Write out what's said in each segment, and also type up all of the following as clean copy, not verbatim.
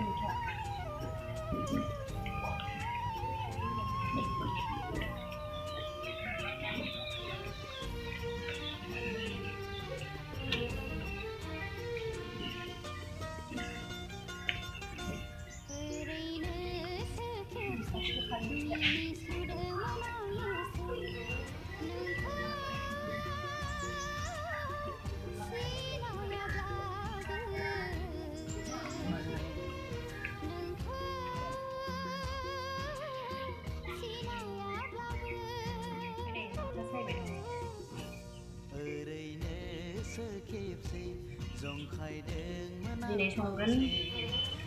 मैथा दिनै संगोन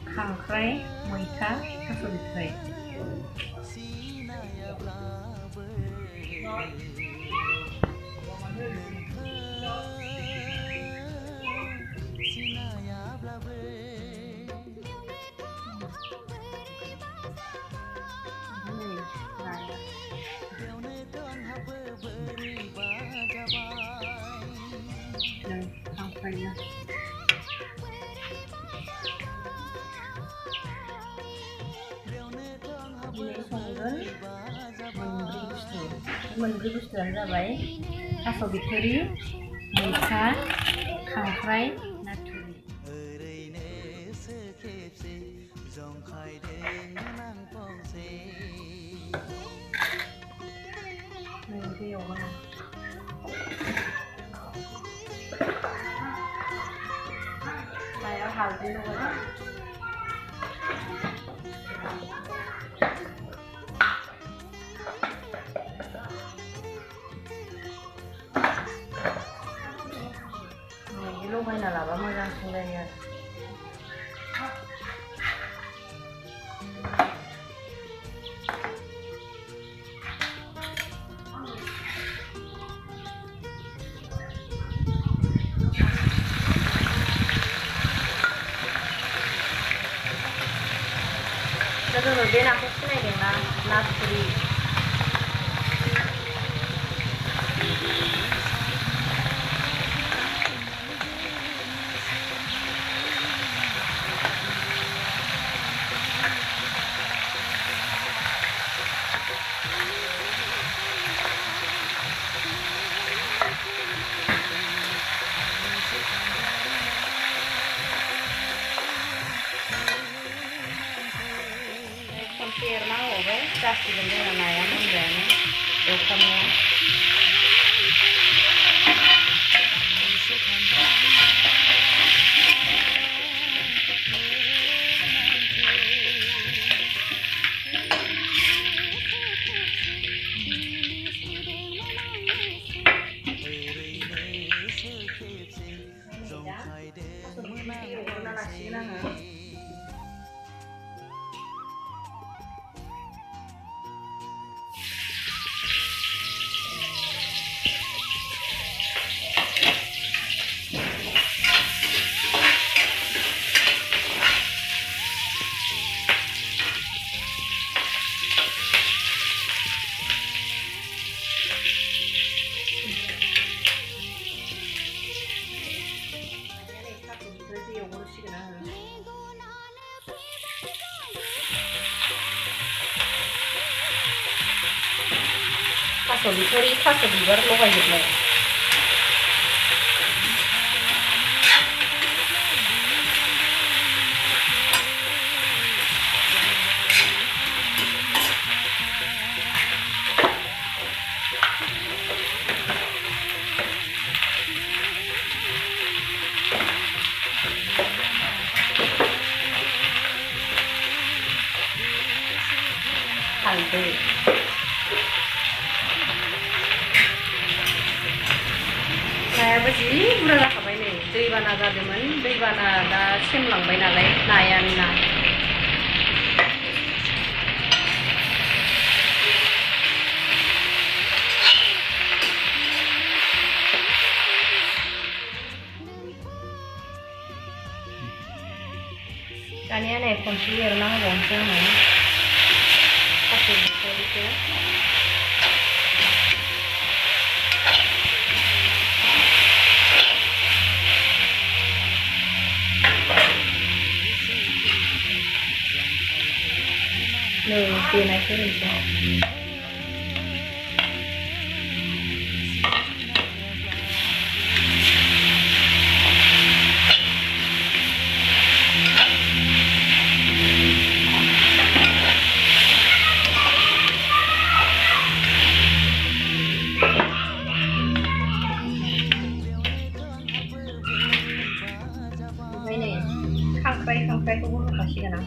खांख्राइ मैथा थास' बिथ'राइ खांख्राइना दिनै संगोन मोनब्रै बुस्थुआनो जाबाय थास' बिथ'रि मैथा खांख्राइ नाथुर दैयाव नायाव हालदै लगायबाय लगायना लाबा मोजांसिन जायो आरो दा जोङो बे नाखौ सिनायदोंना ना थुरि खनसे एरना होबाय जासिगोन जोंना नाया मोनबायानो एवफ्रामनाया एवग्रोना लासिगोन आङो थास' बिथ'रि थास' बिबार लगायजोबनाय हालदै नायाबो जि बुरजा जाखाबाय नै दैबाना जादोंमोन दैबाना दा सेमलांबाय नालाय नायानो ना दानिया नै खनसे एरना होबावनोसै आङो थास' बिथ'रिखौ नै देनायखौ होनोसै ओमफ्राय नै खांख्राइखौबो होखासिगोन आं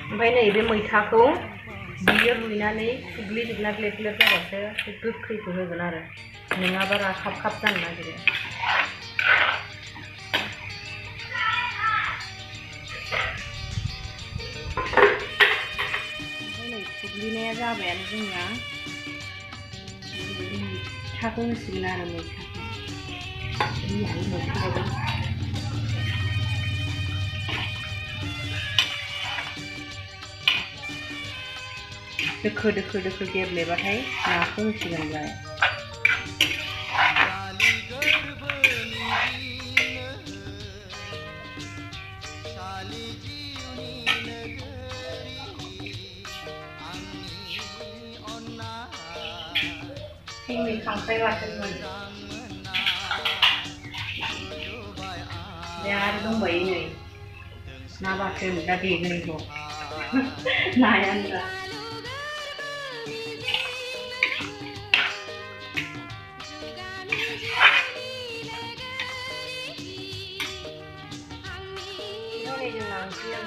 ओमफ्राय नै बे मैथाखौ बियो रुइनानै थुग्लिजोबना ग्लेब ग्लेब जाबासो गोखैखौ होगोन आरो नङाबा राखाब खाब जानो नागिरो ओमफ्राय नै थुग्लिनाया जाबायानो जोंना मैथाखौ होसिगोन आरो मैथाखौ दोखो दोखो दोखो गेब्लेबाथाय नाखौ होसिगोनलाय जोंनि खांख्राइ बाथोनमोन दा आरो दंबायो नै ना बाथोन दा देग्लिखौ नायानो दा जोंना ओंख्रिया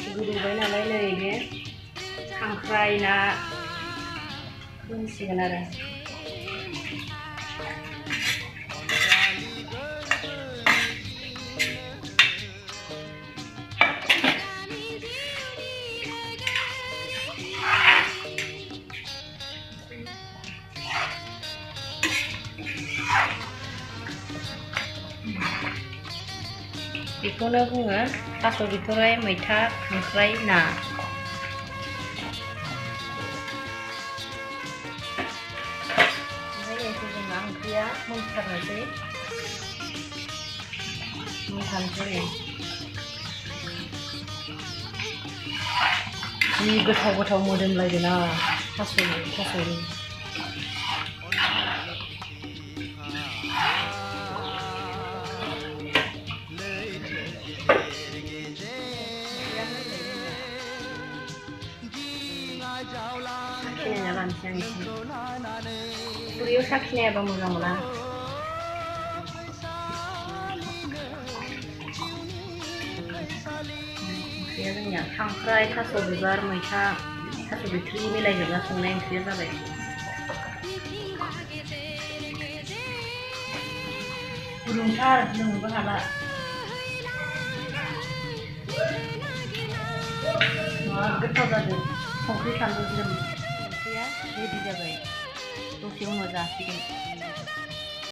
गोदौबाय नालाय नै बे खांख्राइ ना होसिगोन आरो बेखौनो बुङो थास' बिथराइ मैथा खांख्राइ ना ओमफ्राय नै जोंना ओंख्रिया मोनथारनोसै जि गोथाव मोदोमलायदों ना थास'नि साखिनायना लानोसै आं एसे खुरैयाव साखिनायाबा मोजां मोना ओंख्रिया जोंनिया खांख्राइ थास' बिबार मैथा थास' बिथ्रि मिलायजोबना संनाय ओंख्रिया जाबाय गुदुंथार लोंनोबो हाला गोथाव जादों संख्रि फानलु ज्रोम ओंख्रिया रेडि जाबाय दसे उनाव जासिगोन